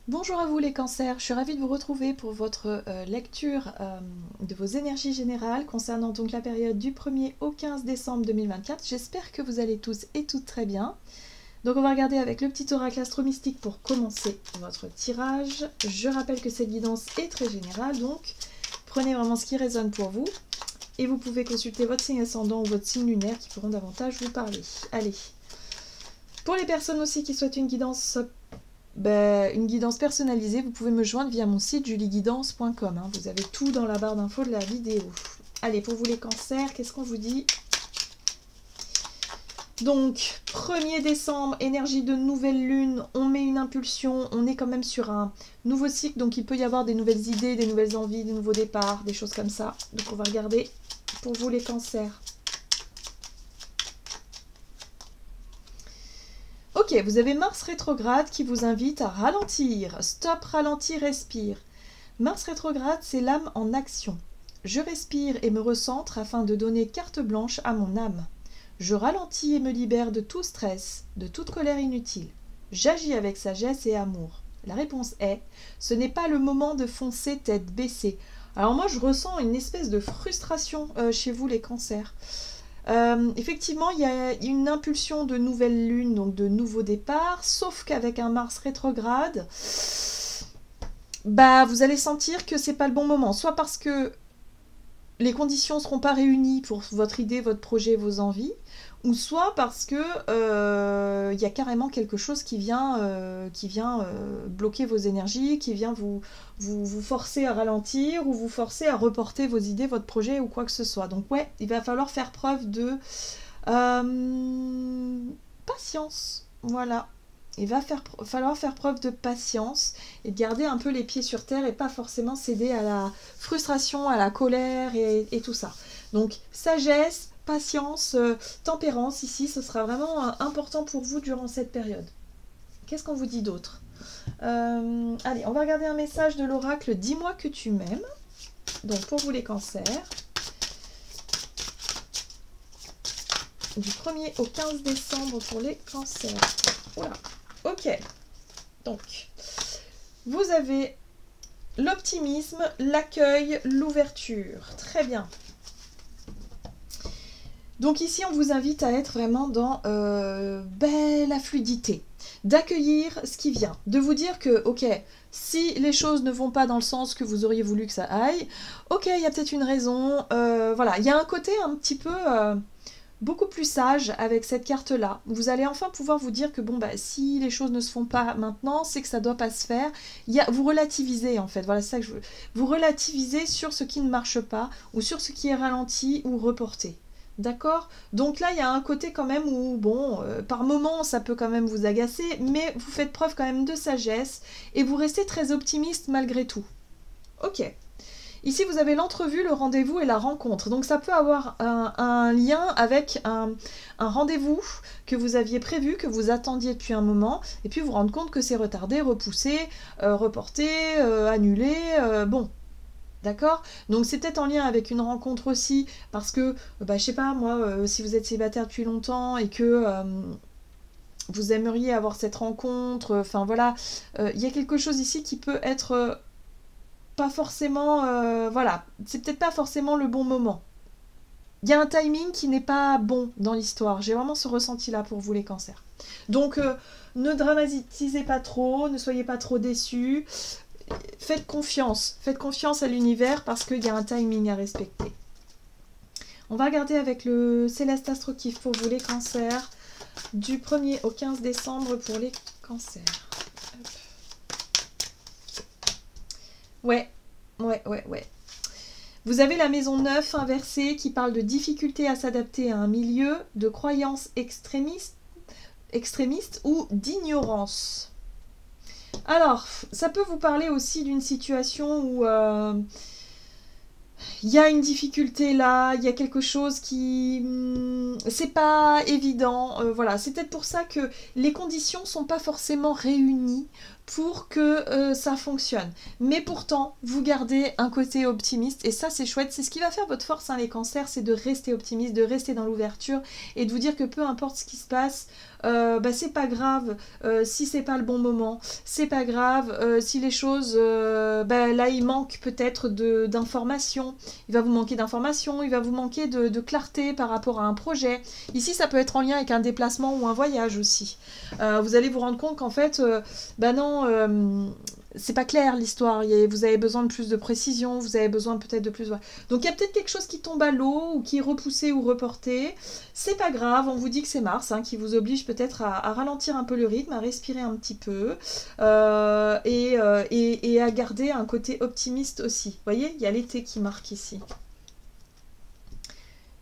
Bonjour à vous les cancers, je suis ravie de vous retrouver pour votre lecture de vos énergies générales concernant donc la période du 1er au 15 décembre 2024. J'espère que vous allez tous et toutes très bien. Donc on va regarder avec le petit oracle astro-mystique pour commencer votre tirage. Je rappelle que cette guidance est très générale, donc prenez vraiment ce qui résonne pour vous. Et vous pouvez consulter votre signe ascendant ou votre signe lunaire qui pourront davantage vous parler. Allez, pour les personnes aussi qui souhaitent une guidance personnalisée, vous pouvez me joindre via mon site julieguidance.com. Vous avez tout dans la barre d'infos de la vidéo. Allez, pour vous les cancers, qu'est-ce qu'on vous dit? Donc, 1er décembre, énergie de nouvelle lune, on met une impulsion, on est quand même sur un nouveau cycle, donc il peut y avoir des nouvelles idées, des nouvelles envies, des nouveaux départs, des choses comme ça. Donc on va regarder pour vous les cancers. Ok, vous avez Mars rétrograde qui vous invite à ralentir. Stop, ralentis, respire. Mars rétrograde, c'est l'âme en action. Je respire et me recentre afin de donner carte blanche à mon âme. Je ralentis et me libère de tout stress, de toute colère inutile. J'agis avec sagesse et amour. La réponse est, ce n'est pas le moment de foncer tête baissée. Alors moi, je ressens une espèce de frustration chez vous les cancers. Effectivement, il y a une impulsion de nouvelle lune, donc de nouveau départ, sauf qu'avec un Mars rétrograde, vous allez sentir que c'est pas le bon moment, soit parce que les conditions ne seront pas réunies pour votre idée, votre projet, vos envies, ou soit parce que y a carrément quelque chose qui vient bloquer vos énergies, qui vient vous forcer à ralentir ou vous forcer à reporter vos idées, votre projet ou quoi que ce soit. Donc ouais, il va falloir faire preuve de patience. Voilà. Il va falloir faire preuve de patience et de garder un peu les pieds sur terre et pas forcément céder à la frustration, à la colère et tout ça. Donc sagesse, patience, tempérance ici, ce sera vraiment important pour vous durant cette période. Qu'est-ce qu'on vous dit d'autre? Allez, on va regarder un message de l'oracle. Dis-moi que tu m'aimes. Donc pour vous les cancers. Du 1er au 15 décembre pour les cancers. Oula. Ok, donc vous avez l'optimisme, l'accueil, l'ouverture. Très bien. Donc ici, on vous invite à être vraiment dans la fluidité, d'accueillir ce qui vient, de vous dire que, ok, si les choses ne vont pas dans le sens que vous auriez voulu que ça aille, ok, il y a peut-être une raison, voilà, il y a un côté un petit peu... beaucoup plus sage avec cette carte-là. Vous allez enfin pouvoir vous dire que bon, si les choses ne se font pas maintenant, c'est que ça ne doit pas se faire. Vous relativisez en fait, voilà, c'est ça que je veux. Vous relativisez sur ce qui ne marche pas ou sur ce qui est ralenti ou reporté. D'accord? Donc là, il y a un côté quand même où, bon, par moments, ça peut quand même vous agacer, mais vous faites preuve quand même de sagesse et vous restez très optimiste malgré tout. Ok. Ici, vous avez l'entrevue, le rendez-vous et la rencontre. Donc, ça peut avoir un lien avec un rendez-vous que vous aviez prévu, que vous attendiez depuis un moment, et puis vous rendre compte que c'est retardé, repoussé, reporté, annulé, bon. D'accord? Donc, c'est peut-être en lien avec une rencontre aussi, parce que, je sais pas, moi, si vous êtes célibataire depuis longtemps et que... vous aimeriez avoir cette rencontre, enfin voilà, il y a quelque chose ici qui peut être... pas forcément, voilà, c'est peut-être pas forcément le bon moment. Il y a un timing qui n'est pas bon dans l'histoire. J'ai vraiment ce ressenti-là pour vous les cancers. Donc, ne dramatisez pas trop, ne soyez pas trop déçus. Faites confiance à l'univers parce qu'il y a un timing à respecter. On va regarder avec le Céleste Astro-Kiff pour vous les cancers, du 1er au 15 décembre pour les cancers. Ouais. Vous avez la maison 9 inversée qui parle de difficulté à s'adapter à un milieu, de croyances extrémistes ou d'ignorance. Alors, ça peut vous parler aussi d'une situation où il y a une difficulté là, il y a quelque chose qui... c'est pas évident. Voilà, c'est peut-être pour ça que les conditions sont pas forcément réunies pour que ça fonctionne. Mais pourtant, vous gardez un côté optimiste et ça c'est chouette. C'est ce qui va faire votre force, hein, les cancers, c'est de rester optimiste, de rester dans l'ouverture et de vous dire que peu importe ce qui se passe, c'est pas grave si c'est pas le bon moment, c'est pas grave si les choses, là il manque peut-être d'informations, il va vous manquer d'informations, il va vous manquer de clarté par rapport à un projet. Ici ça peut être en lien avec un déplacement ou un voyage aussi. Vous allez vous rendre compte qu'en fait, c'est pas clair l'histoire, vous avez besoin de plus de précision, vous avez besoin peut-être de plus... Donc il y a peut-être quelque chose qui tombe à l'eau ou qui est repoussé ou reporté, c'est pas grave, on vous dit que c'est Mars qui vous oblige peut-être à ralentir un peu le rythme, à respirer un petit peu et à garder un côté optimiste aussi. Vous voyez, il y a l'été qui marque ici.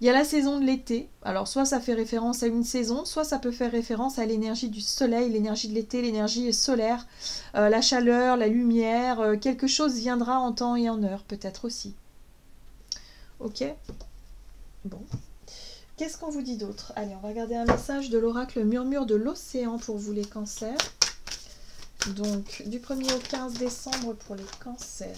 Il y a la saison de l'été, alors soit ça fait référence à une saison, soit ça peut faire référence à l'énergie du soleil, l'énergie de l'été, l'énergie solaire, la chaleur, la lumière, quelque chose viendra en temps et en heure peut-être aussi. Ok. Bon. Qu'est-ce qu'on vous dit d'autre? Allez, on va regarder un message de l'oracle Murmure de l'océan pour vous les cancers. Donc, du 1er au 15 décembre pour les cancers.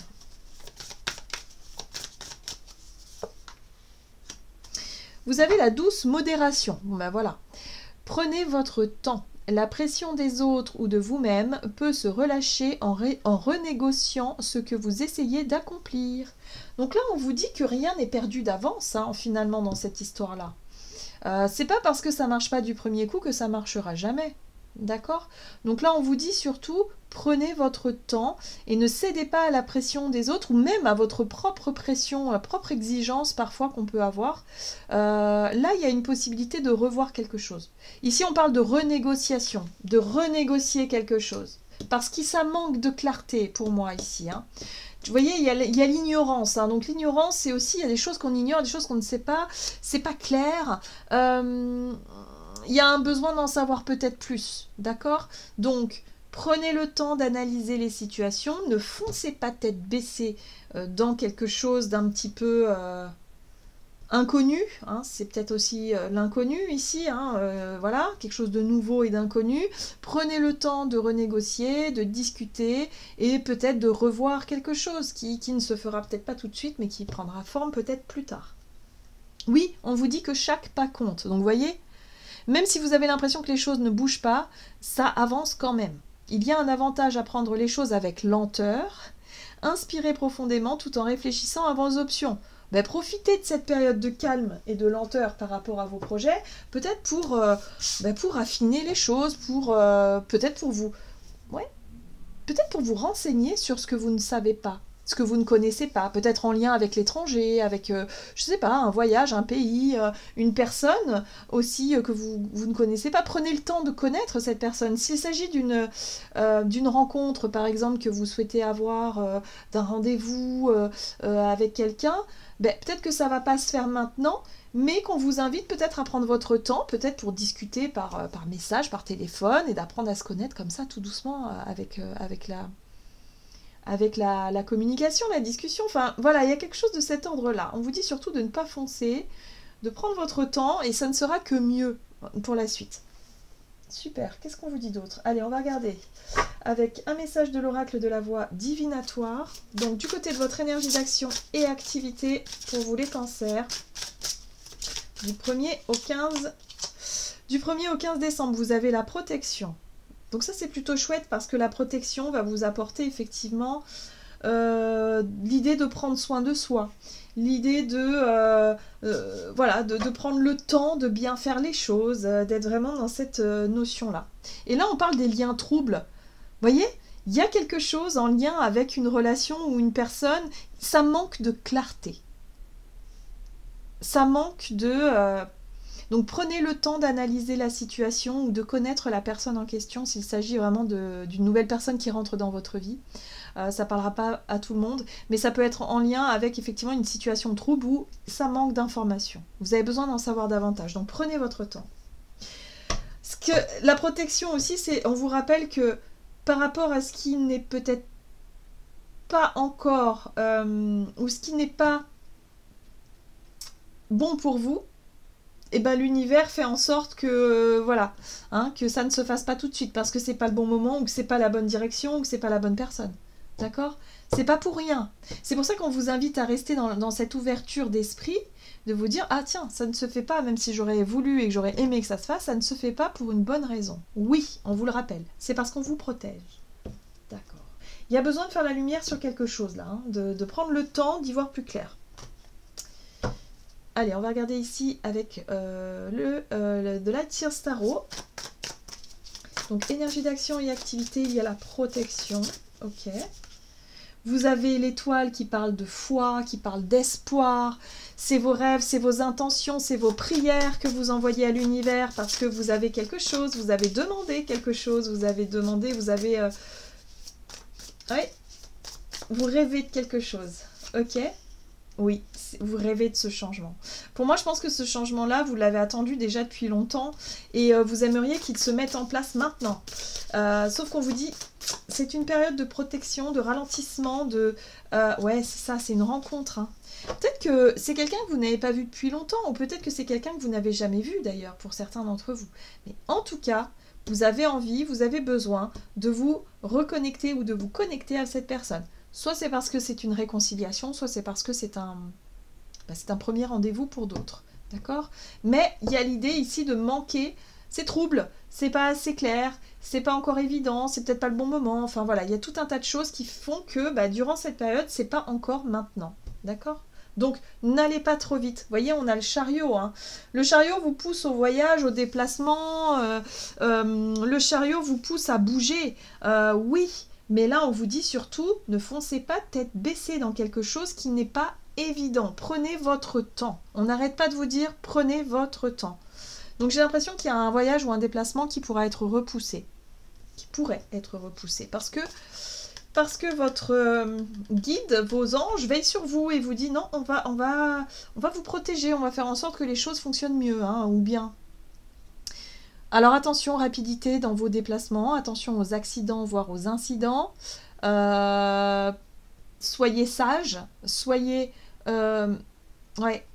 Vous avez la douce modération. Bon ben voilà. Prenez votre temps. La pression des autres ou de vous-même peut se relâcher en renégociant ce que vous essayez d'accomplir. Donc là, on vous dit que rien n'est perdu d'avance, finalement, dans cette histoire-là. C'est pas parce que ça marche pas du premier coup que ça marchera jamais. D'accord? Donc là, on vous dit surtout, prenez votre temps et ne cédez pas à la pression des autres ou même à votre propre pression, propre exigence parfois qu'on peut avoir. Là, il y a une possibilité de revoir quelque chose. Ici, on parle de renégociation, de renégocier quelque chose. Parce que ça manque de clarté pour moi ici. Vous voyez, il y a l'ignorance. Donc l'ignorance, c'est aussi, il y a des choses qu'on ignore, des choses qu'on ne sait pas. C'est pas clair. Il y a un besoin d'en savoir peut-être plus, d'accord? Donc, prenez le temps d'analyser les situations, ne foncez pas tête baissée dans quelque chose d'un petit peu inconnu, c'est peut-être aussi l'inconnu ici, voilà, quelque chose de nouveau et d'inconnu. Prenez le temps de renégocier, de discuter et peut-être de revoir quelque chose qui ne se fera peut-être pas tout de suite, mais qui prendra forme peut-être plus tard. Oui, on vous dit que chaque pas compte, donc vous voyez, même si vous avez l'impression que les choses ne bougent pas, ça avance quand même. Il y a un avantage à prendre les choses avec lenteur, inspirez profondément tout en réfléchissant à vos options. Profitez de cette période de calme et de lenteur par rapport à vos projets, peut-être pour affiner les choses, peut-être pour vous renseigner sur ce que vous ne savez pas. Ce que vous ne connaissez pas, peut-être en lien avec l'étranger, avec, je sais pas, un voyage, un pays, une personne aussi que vous ne connaissez pas. Prenez le temps de connaître cette personne. S'il s'agit d'une rencontre, par exemple, que vous souhaitez avoir, d'un rendez-vous avec quelqu'un, peut-être que ça ne va pas se faire maintenant, mais qu'on vous invite peut-être à prendre votre temps, peut-être pour discuter par message, par téléphone, et d'apprendre à se connaître comme ça, tout doucement, avec la communication, la discussion, enfin voilà, il y a quelque chose de cet ordre-là. On vous dit surtout de ne pas foncer, de prendre votre temps et ça ne sera que mieux pour la suite. Super, qu'est-ce qu'on vous dit d'autre? Allez, on va regarder avec un message de l'oracle de la voix divinatoire. Donc du côté de votre énergie d'action et activité pour vous les cancers, du 1er au 15 décembre, vous avez la protection. Donc ça c'est plutôt chouette parce que la protection va vous apporter effectivement l'idée de prendre soin de soi, l'idée de prendre le temps de bien faire les choses, d'être vraiment dans cette notion-là. Et là on parle des liens troubles. Vous voyez, il y a quelque chose en lien avec une relation ou une personne, ça manque de clarté. Ça manque de... Donc prenez le temps d'analyser la situation ou de connaître la personne en question s'il s'agit vraiment d'une nouvelle personne qui rentre dans votre vie. Ça ne parlera pas à tout le monde, mais ça peut être en lien avec effectivement une situation trouble où ça manque d'informations. Vous avez besoin d'en savoir davantage, donc prenez votre temps. La protection aussi, on vous rappelle que par rapport à ce qui n'est peut-être pas encore, ou ce qui n'est pas bon pour vous, et ben l'univers fait en sorte que voilà, hein, que ça ne se fasse pas tout de suite parce que c'est pas le bon moment ou que c'est pas la bonne direction ou que c'est pas la bonne personne. D'accord? C'est pas pour rien. C'est pour ça qu'on vous invite à rester dans cette ouverture d'esprit, de vous dire ah tiens, ça ne se fait pas, même si j'aurais voulu et que j'aurais aimé que ça se fasse, ça ne se fait pas pour une bonne raison. Oui, on vous le rappelle, c'est parce qu'on vous protège. D'accord. Il y a besoin de faire la lumière sur quelque chose là, hein, de prendre le temps d'y voir plus clair. Allez, on va regarder ici avec de la Tierce Tarot. Donc, énergie d'action et activité, il y a la protection. Ok. Vous avez l'étoile qui parle de foi, qui parle d'espoir. C'est vos rêves, c'est vos intentions, c'est vos prières que vous envoyez à l'univers parce que vous avez quelque chose, vous avez demandé quelque chose, vous avez demandé, vous avez... Oui, vous rêvez de quelque chose. Ok. Oui, vous rêvez de ce changement. Pour moi, je pense que ce changement-là, vous l'avez attendu déjà depuis longtemps et vous aimeriez qu'il se mette en place maintenant. Sauf qu'on vous dit, c'est une période de protection, de ralentissement, de... ouais, c'est ça, c'est une rencontre. Hein. Peut-être que c'est quelqu'un que vous n'avez pas vu depuis longtemps ou peut-être que c'est quelqu'un que vous n'avez jamais vu d'ailleurs pour certains d'entre vous. Mais en tout cas, vous avez envie, vous avez besoin de vous reconnecter ou de vous connecter à cette personne. Soit c'est parce que c'est une réconciliation, soit c'est parce que c'est un premier rendez-vous pour d'autres. D'accord? Mais il y a l'idée ici de manquer, c'est trouble, c'est pas assez clair, c'est pas encore évident, c'est peut-être pas le bon moment. Enfin voilà, il y a tout un tas de choses qui font que durant cette période, c'est pas encore maintenant. D'accord? Donc, n'allez pas trop vite. Vous voyez, on a le chariot. Hein. Le chariot vous pousse au voyage, au déplacement. Le chariot vous pousse à bouger. Oui. Mais là, on vous dit surtout, ne foncez pas tête baissée dans quelque chose qui n'est pas évident. Prenez votre temps. On n'arrête pas de vous dire, prenez votre temps. Donc j'ai l'impression qu'il y a un voyage ou un déplacement qui pourra être repoussé. Qui pourrait être repoussé. Parce que votre guide, vos anges, veillent sur vous et vous dit, non, on va vous protéger, on va faire en sorte que les choses fonctionnent mieux, hein, ou bien. Alors attention, rapidité dans vos déplacements, attention aux accidents, voire aux incidents. Soyez sages, soyez... ouais.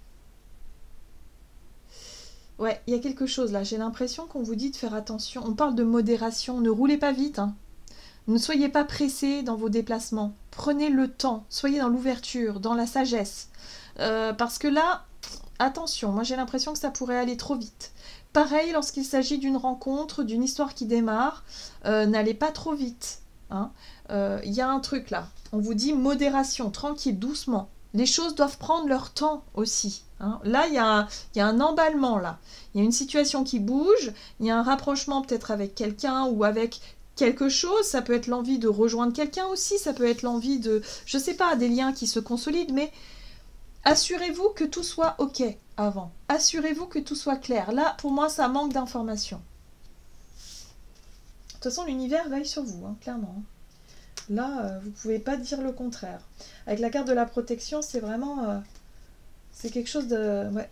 Ouais, il y a quelque chose là, j'ai l'impression qu'on vous dit de faire attention. On parle de modération, ne roulez pas vite. Hein. Ne soyez pas pressés dans vos déplacements. Prenez le temps, soyez dans l'ouverture, dans la sagesse. Parce que là, attention, moi j'ai l'impression que ça pourrait aller trop vite. Pareil, lorsqu'il s'agit d'une rencontre, d'une histoire qui démarre, n'allez pas trop vite. Hein. Y a un truc là. On vous dit modération, tranquille, doucement. Les choses doivent prendre leur temps aussi. Hein. Là, il y a un emballement là. Il y a une situation qui bouge, il y a un rapprochement peut-être avec quelqu'un ou avec quelque chose. Ça peut être l'envie de rejoindre quelqu'un aussi, ça peut être l'envie de, je sais pas, des liens qui se consolident, mais assurez-vous que tout soit ok avant. Assurez-vous que tout soit clair. Là, pour moi, ça manque d'informations. De toute façon, l'univers veille sur vous, hein, clairement. Là, vous ne pouvez pas dire le contraire. Avec la carte de la protection, c'est vraiment... c'est quelque chose de... Ouais.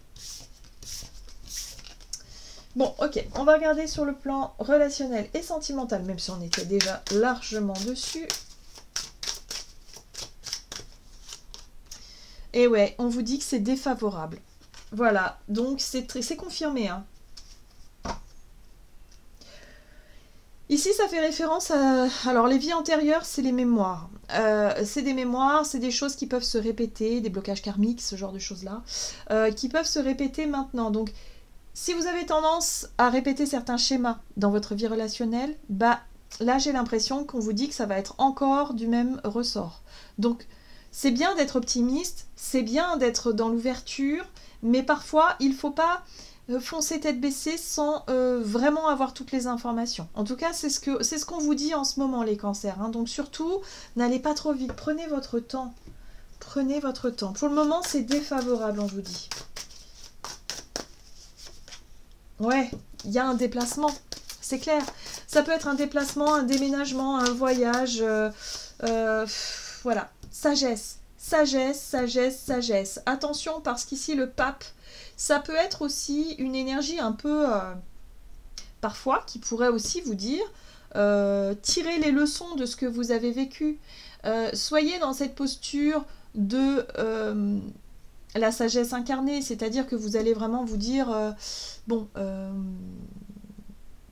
Bon, ok. On va regarder sur le plan relationnel et sentimental, même si on était déjà largement dessus. Et ouais, on vous dit que c'est défavorable. Voilà, donc c'est confirmé. Hein. Ici, ça fait référence à... Alors, les vies antérieures, c'est les mémoires. C'est des mémoires, c'est des choses qui peuvent se répéter, des blocages karmiques, ce genre de choses-là, qui peuvent se répéter maintenant. Donc, si vous avez tendance à répéter certains schémas dans votre vie relationnelle, là, j'ai l'impression qu'on vous dit que ça va être encore du même ressort. Donc, c'est bien d'être optimiste, c'est bien d'être dans l'ouverture, mais parfois, il ne faut pas foncer tête baissée sans vraiment avoir toutes les informations. En tout cas, c'est ce qu'on vous dit en ce moment, les cancers. Hein. Donc surtout, n'allez pas trop vite. Prenez votre temps. Prenez votre temps. Pour le moment, c'est défavorable, on vous dit. Ouais, il y a un déplacement. C'est clair. Ça peut être un déplacement, un déménagement, un voyage. Voilà. Sagesse. Sagesse, sagesse, sagesse. Attention, parce qu'ici, le pape, ça peut être aussi une énergie un peu, parfois, qui pourrait aussi vous dire, tirez les leçons de ce que vous avez vécu. Soyez dans cette posture de la sagesse incarnée, c'est-à-dire que vous allez vraiment vous dire, bon,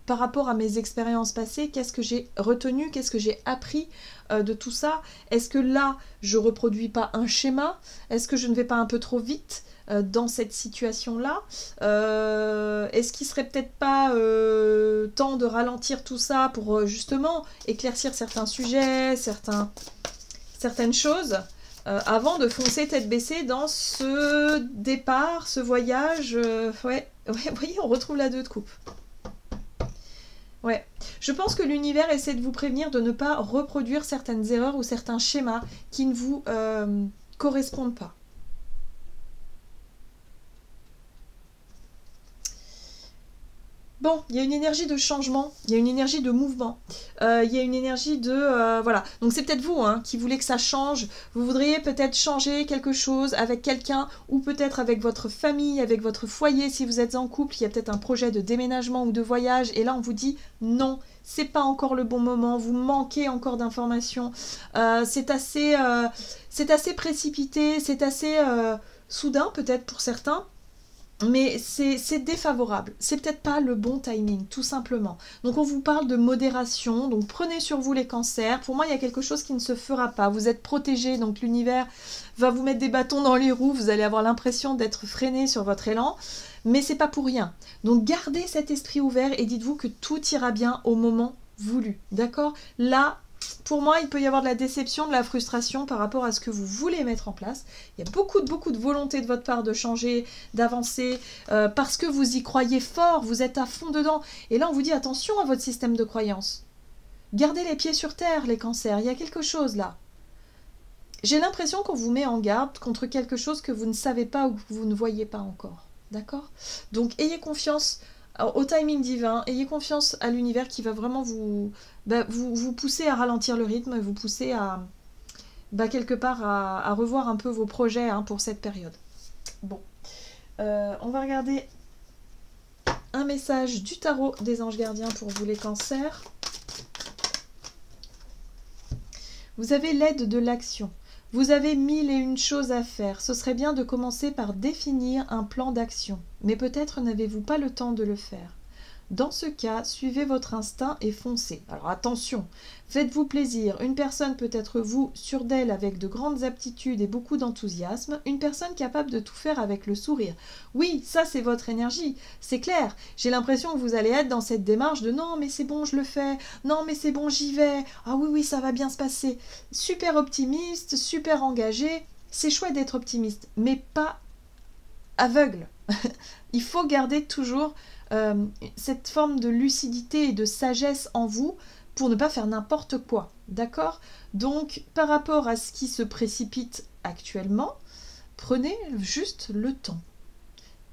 par rapport à mes expériences passées, qu'est-ce que j'ai retenu, qu'est-ce que j'ai appris de tout ça? Est-ce que là, je reproduis pas un schéma? Est-ce que je ne vais pas un peu trop vite dans cette situation-là? Est-ce qu'il serait peut-être pas temps de ralentir tout ça pour justement éclaircir certains sujets, certaines choses avant de foncer tête baissée dans ce départ, ce voyage? Ouais, vous voyez, on retrouve la 2 de coupe. Ouais, je pense que l'univers essaie de vous prévenir de ne pas reproduire certaines erreurs ou certains schémas qui ne vous correspondent pas. Bon, il y a une énergie de changement, il y a une énergie de mouvement, il y a une énergie de... voilà, donc c'est peut-être vous qui voulez que ça change, vous voudriez peut-être changer quelque chose avec quelqu'un ou peut-être avec votre famille, avec votre foyer, si vous êtes en couple, il y a peut-être un projet de déménagement ou de voyage et là on vous dit non, c'est pas encore le bon moment, vous manquez encore d'informations, c'est assez précipité, c'est assez soudain peut-être pour certains. Mais c'est défavorable, c'est peut-être pas le bon timing, tout simplement. Donc on vous parle de modération, donc prenez sur vous les cancers. Pour moi, il y a quelque chose qui ne se fera pas. Vous êtes protégés, donc l'univers va vous mettre des bâtons dans les roues, vous allez avoir l'impression d'être freiné sur votre élan, mais c'est pas pour rien. Donc gardez cet esprit ouvert et dites-vous que tout ira bien au moment voulu, d'accord? Là, pour moi, il peut y avoir de la déception, de la frustration par rapport à ce que vous voulez mettre en place. Il y a beaucoup de volonté de votre part de changer, d'avancer, parce que vous y croyez fort, vous êtes à fond dedans. Et là, on vous dit attention à votre système de croyance. Gardez les pieds sur terre, les cancers, il y a quelque chose là. J'ai l'impression qu'on vous met en garde contre quelque chose que vous ne savez pas ou que vous ne voyez pas encore. D'accord? Donc, ayez confiance au timing divin, ayez confiance à l'univers qui va vraiment vous pousser à ralentir le rythme, vous pousser à quelque part à revoir un peu vos projets pour cette période. Bon, on va regarder un message du tarot des anges gardiens pour vous les cancers. Vous avez l'aide de l'action. Vous avez 1001 choses à faire. Ce serait bien de commencer par définir un plan d'action. Mais peut-être n'avez-vous pas le temps de le faire. Dans ce cas, suivez votre instinct et foncez. Alors attention, faites-vous plaisir. Une personne peut être vous, sûre d'elle, avec de grandes aptitudes et beaucoup d'enthousiasme. Une personne capable de tout faire avec le sourire. Oui, ça c'est votre énergie, c'est clair. J'ai l'impression que vous allez être dans cette démarche de non mais c'est bon, je le fais. Non mais c'est bon, j'y vais. Ah oui, ça va bien se passer. Super optimiste, super engagé. C'est chouette d'être optimiste, mais pas aveugle. Il faut garder toujours cette forme de lucidité et de sagesse en vous pour ne pas faire n'importe quoi, d'accord? Donc, par rapport à ce qui se précipite actuellement, prenez juste le temps.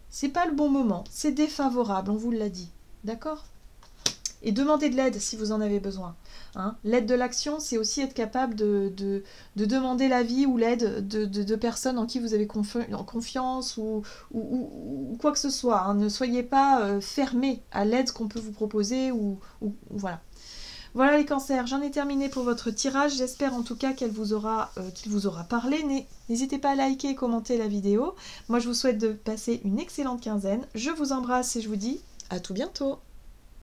C'est pas le bon moment, c'est défavorable, on vous l'a dit, d'accord? Et demandez de l'aide si vous en avez besoin. L'aide de l'action, c'est aussi être capable de demander l'avis ou l'aide de personnes en qui vous avez confiance ou quoi que ce soit. Ne soyez pas fermés à l'aide qu'on peut vous proposer ou voilà. Voilà les cancers, j'en ai terminé pour votre tirage. J'espère en tout cas qu'il vous aura parlé. N'hésitez pas à liker et commenter la vidéo. Moi, je vous souhaite de passer une excellente quinzaine. Je vous embrasse et je vous dis à tout bientôt.